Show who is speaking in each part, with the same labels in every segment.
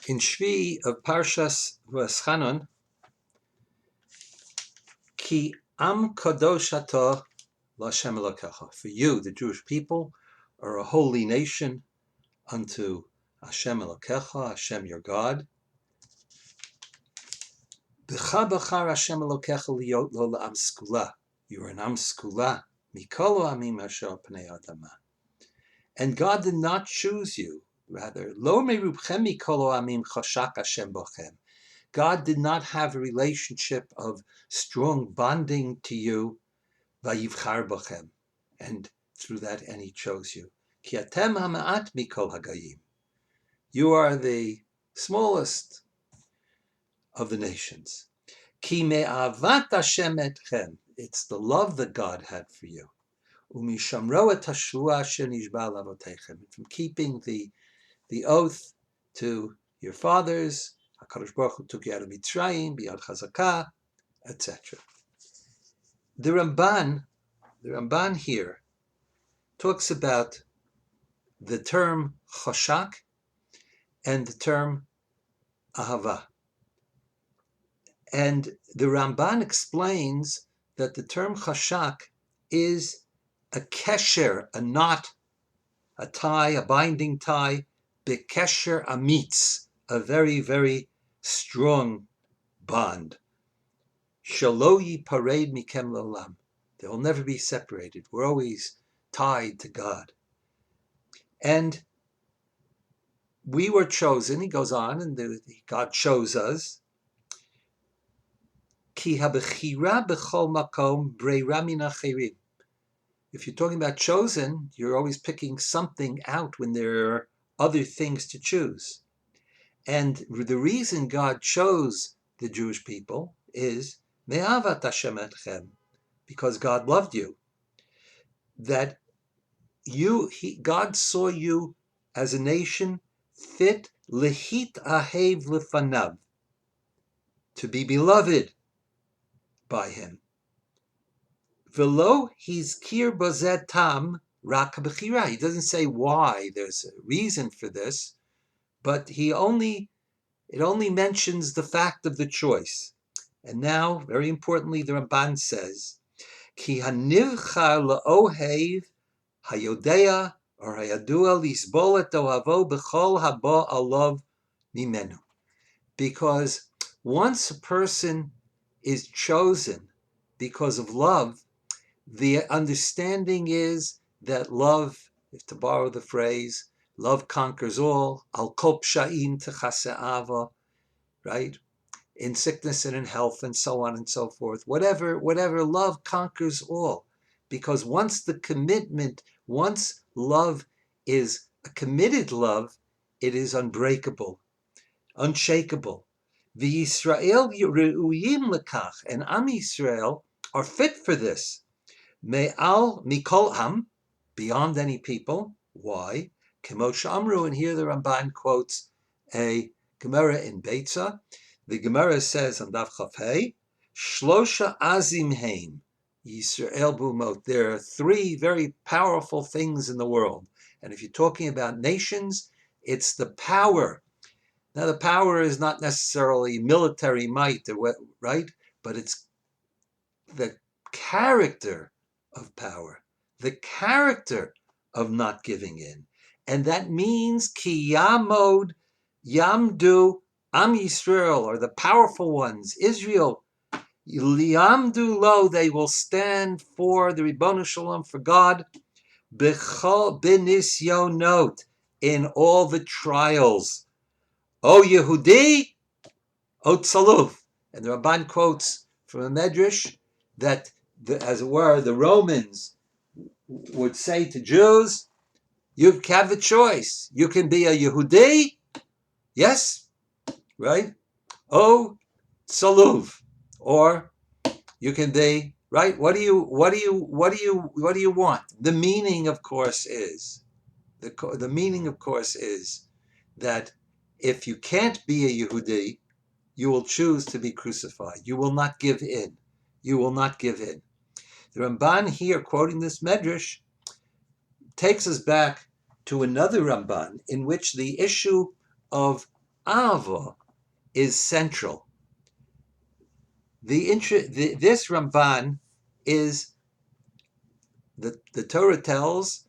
Speaker 1: In Shevii of Parshas VaEtchanan, Ki am kadosh atah l'Hashem Elokecha. For you, the Jewish people, are a holy nation unto Hashem Elokecha, Hashem your God. B'cha b'char Hashem Elokecha liot lo la'am skula. You are an am skula. Mikolo amim asher pnei adama. And God did not choose you. Rather, lo merubchem mikolo amim chashak Hashem bochem. God did not have a relationship of strong bonding to you, vayivchar bochem, and through that, and He chose you. Ki atem hama'at mikol hagayim. You are the smallest of the nations. Ki me'avat Hashem etchem. It's the love that God had for you. Umishamro et hashvua asher nishba l'avotechem. From keeping the oath to your fathers, HaKadosh Baruch Hu took you out of Mitzrayim, biyad chazakah, etc. The Ramban here talks about the term chashak and the term ahava. And the Ramban explains that the term chashak is a kesher, a knot, a tie, a binding tie, bekesher amitz, a very, very strong bond. Shelo yipared mikem l'olam. They will never be separated. We're always tied to God. And we were chosen, he goes on, and God chose us. Ki habechira b'chol makom breira min acherim. If you're talking about chosen, you're always picking something out when there are other things to choose. And the reason God chose the Jewish people is me'avat Hashem etchem, because God loved you. That God saw you as a nation fit lehit ahev lefanav, to be beloved by Him. Velo hizkir bozeh tam rak b'chira. He doesn't say why. There's a reason for this, but it only mentions the fact of the choice. And now, very importantly, the Ramban says, Ki hanivchar la'ohev hayodea or hayadua lisbol et ohavo b'chol haba alav mimenu. Because once a person is chosen because of love, the understanding is that love, if to borrow the phrase, love conquers all, al kol psha'im techase ava, right? In sickness and in health and so on and so forth. Whatever, love conquers all. Because once love is a committed love, it is unbreakable, unshakable. The Yisrael re'uyim lekach, and Am Yisrael are fit for this. Me'al mikol am, beyond any people. Why? Kemo Amru, and here the Ramban quotes a Gemara in Beitza. The Gemara says on Daf Chaf Hey, Shlosha azim heim, Yisrael bumot. There are three very powerful things in the world. And if you're talking about nations, it's the power. Now the power is not necessarily military might, right? But it's the character of power, the character of not giving in. And that means ki yamod, yamdu, Am Yisrael, or the powerful ones, Israel, liamdu lo, they will stand for the Ribono Shalom, for God, b'chol b'nisyonot, in all the trials. O Yehudi, O Tzaluf. And the Ramban quotes from a Medrash that, as it were, the Romans would say to Jews, you have the choice. You can be a Yehudi, yes, right? Oh, Saluv, or you can be, right? What do you want? The meaning, of course, is that if you can't be a Yehudi, you will choose to be crucified. You will not give in. You will not give in. The Ramban here, quoting this Medrash, takes us back to another Ramban in which the issue of Ava is central. This Ramban is the Torah tells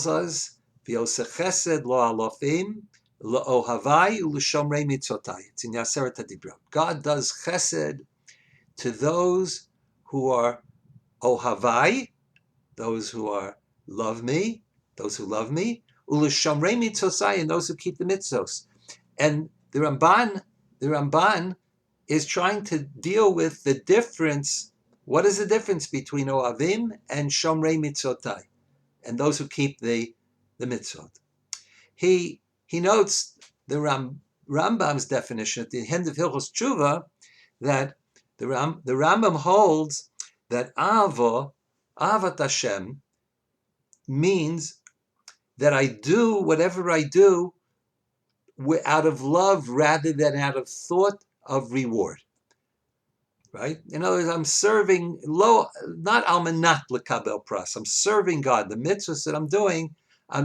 Speaker 1: us v'oseh chesed lo alofim lo ohavai u'l'shomrei mitzotai. It's in Yaseret HaDibrot. God does chesed to those who are ohavai, those who love me, u'l'shomrei mitzosai, and those who keep the mitzvos. And the Ramban is trying to deal with the difference. What is the difference between ohavim and shomrei mitzotai, and those who keep the mitzvot? He notes the Rambam's definition at the end of Hilchos Tshuva that the Rambam holds that avat Hashem, means that I do whatever I do out of love rather than out of thought of reward. Right? In other words, I'm serving not almanat lekabel pras. I'm serving God. The mitzvahs that I'm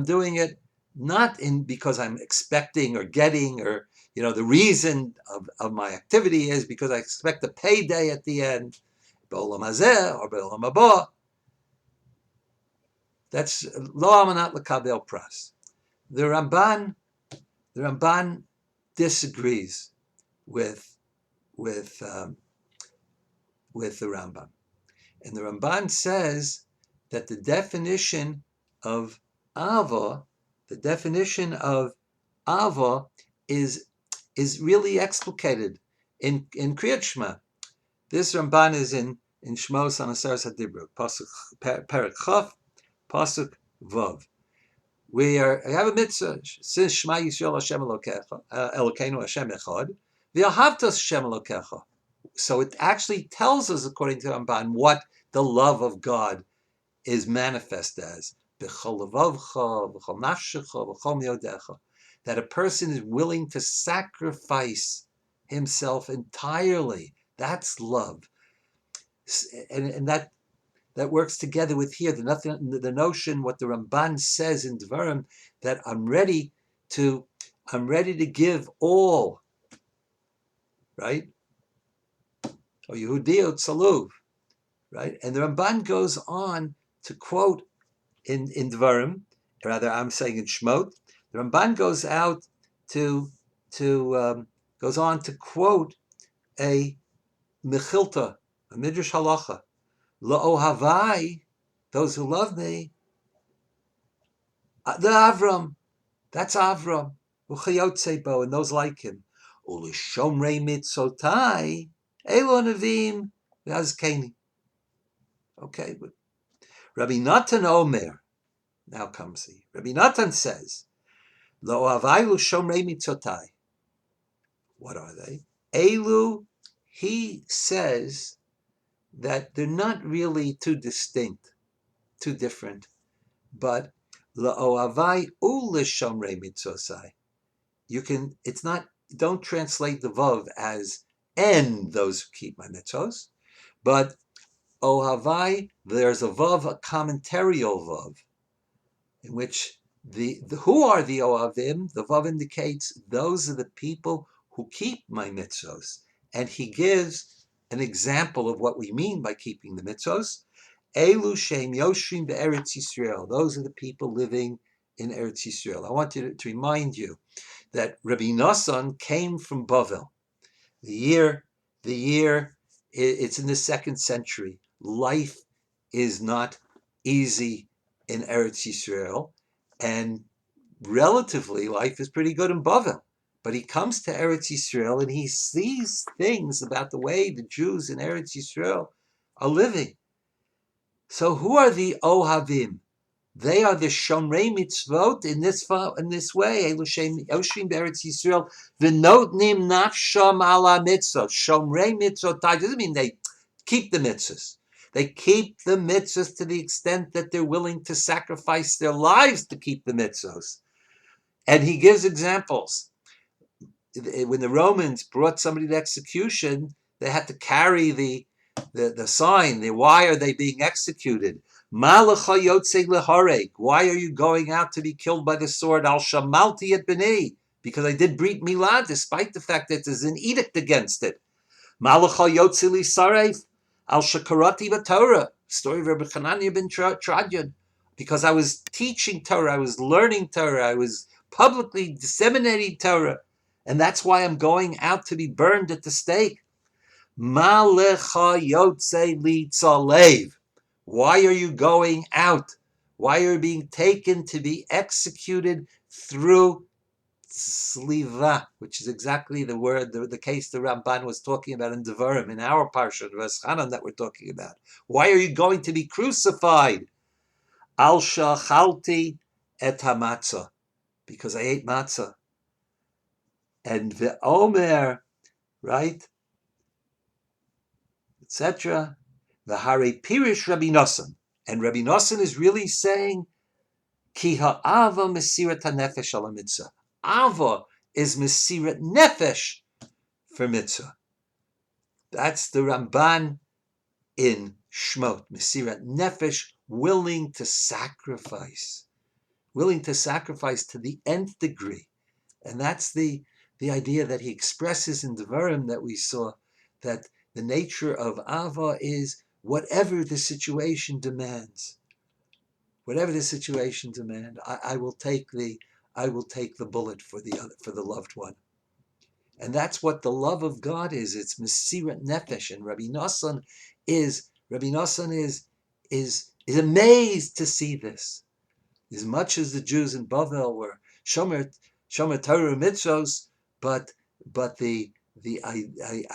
Speaker 1: doing it not because I'm expecting or getting, or the reason of my activity is because I expect a payday at the end, be'olam hazeh or be'olam haba. That's lo almanat lekabel pras. The Ramban disagrees with the Rambam, and the Ramban says that the definition of ava is really explicated in Kriyat Shema. This Ramban is in Shmos on Aseres HaDibrot, pasuk Perek Chaf, pasuk Vav. We have a mitzvah, since Shema Yisrael Hashem Elokeinu Hashem Echad, v'ahavtas Hashem Elokecha. So it actually tells us, according to Ramban, what the love of God is manifest as. B'chol levavcha, b'chol nafshecha, b'chol miodecha. That a person is willing to sacrifice himself entirely. That's love. And that works together with here, the notion, what the Ramban says in Dvarim, that I'm ready to give all, right? Or Yehudiyot Saluv, right? And the Ramban goes on to quote in Dvarim, rather I'm saying in Shmot, the Ramban goes on to quote a Mechilta, a Midrash Halacha. La'ohavai, those who love me, the Avram, that's Avram, u'chayotzebo, and those like him. U'lishomrei mitzotai, elo nevim, v'azkeni. Okay, but Rabbi Natan Omer, now comes he. Rabbi Natan says, La'ohavai u'shomrei mitzotai. What are they? Elu, he says that they're not really too distinct, too different, but la'ohavai u'lishomrei mitzosai. Don't translate the vav as and those who keep my mitzvos, but ohavai, there's a vav, a commentarial vav, in which the who are the ohavim? The vav indicates those are the people who keep my mitzvos, and he gives an example of what we mean by keeping the mitzvos. Elu shem yoshrim be'eretz Yisrael. Those are the people living in Eretz Yisrael. I want to remind you that Rabbi Nassan came from Bavel. The year, it's in the 2nd century. Life is not easy in Eretz Yisrael, and relatively life is pretty good in Bavel. But he comes to Eretz Yisrael and he sees things about the way the Jews in Eretz Yisrael are living. So who are the Ohavim? They are the Shomrei Mitzvot in this way. Yoshim Eretz Yisrael v'notnim nafsham ala mitzvot. Shomrei Mitzvot doesn't mean they keep the mitzvahs. They keep the mitzvahs to the extent that they're willing to sacrifice their lives to keep the mitzvahs. And he gives examples. When the Romans brought somebody to execution, they had to carry the sign. Why are they being executed? Why are you going out to be killed by the sword? Al shamalti et b'nei. because I did Brit Milah, despite the fact that there's an edict against it. Malacha Yotzili Sarev, Al Shakarati Torah, story of Rabbi Chananya ben Tradian. Because I was teaching Torah, I was learning Torah, I was publicly disseminating Torah, and that's why I'm going out to be burned at the stake. Malecha Yotze Li Tzalev. Why are you going out? Why are you being taken to be executed through Sliva, which is exactly the word, the case the Ramban was talking about in Devarim, in our parsha, VaEtchanan, that we're talking about. Why are you going to be crucified? Al shachalti et hamatzah, because I ate matzah. And the Omer, right, etc. The Hare Pirish Rabbi Nosson. And Rabbi Nosson is really saying, Ki ha'ava mesirat hanefesh ala mitzvah. Ava is mesirat nefesh for mitzvah. That's the Ramban in Shmot. Mesirat nefesh, willing to sacrifice to the nth degree. And that's the idea that he expresses in Devarim that we saw, that the nature of Ava is whatever the situation demands. Whatever the situation demands, I will take the bullet for the loved one. And that's what the love of God is. It's Mesirat Nefesh. And Rabbi Nosson is amazed to see this. As much as the Jews in Bavel were Shomer Torah Mitzvos, but the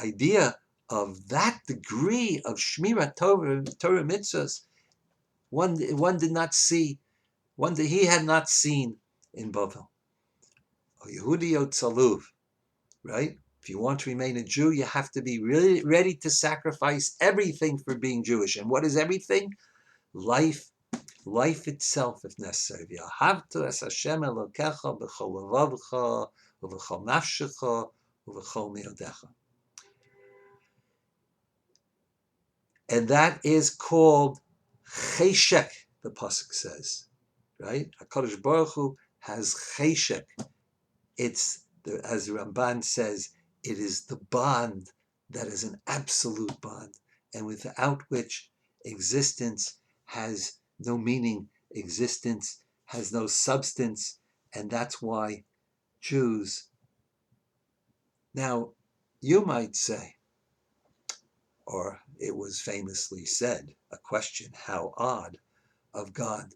Speaker 1: idea of that degree of Shmirat Torah Mitzvos, one did not see, one that he had not seen in Bavel. Yehudi Yotzaluv, right? If you want to remain a Jew, you have to be really ready to sacrifice everything for being Jewish. And what is everything? Life itself, if necessary. V'ahavta es Hashem Elokecha b'chol levavcha u'v'chol nafshecha u'v'chol me'odecha. And that is called cheshek, the pasuk says, right? HaKadosh Baruch Hu has cheshek. It's, as the Ramban says, it is the bond that is an absolute bond, and without which existence has no meaning, existence has no substance, and that's why Jews. Now, you might say, or it was famously said, a question, how odd of God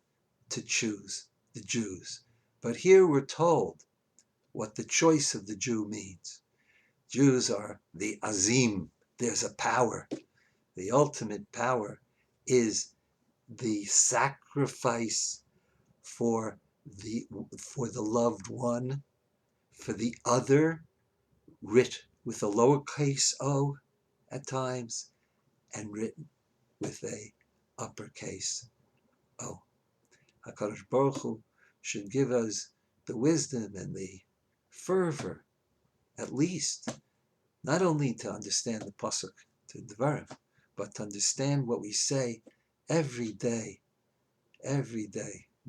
Speaker 1: to choose the Jews. But here we're told what the choice of the Jew means. Jews are the azim. There's a power. The ultimate power is the sacrifice for the loved one, for the other, writ with a lowercase o at times, and written with a uppercase o. HaKadosh Baruch Hu should give us the wisdom and the fervor, at least, not only to understand the pasuk to Devarim, but to understand what we say every day,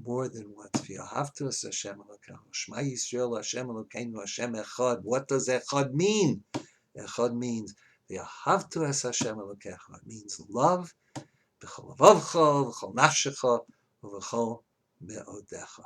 Speaker 1: more than once. V'ahavta es Hashem Elokecha, Shema Yisrael Hashem Elokeinu Hashem Echad. What does Echad mean? Echad means v'ahavta es Hashem Elokecha. It means love, b'chol levavcha, b'chol nafshecha, u'v'chol me'odecha.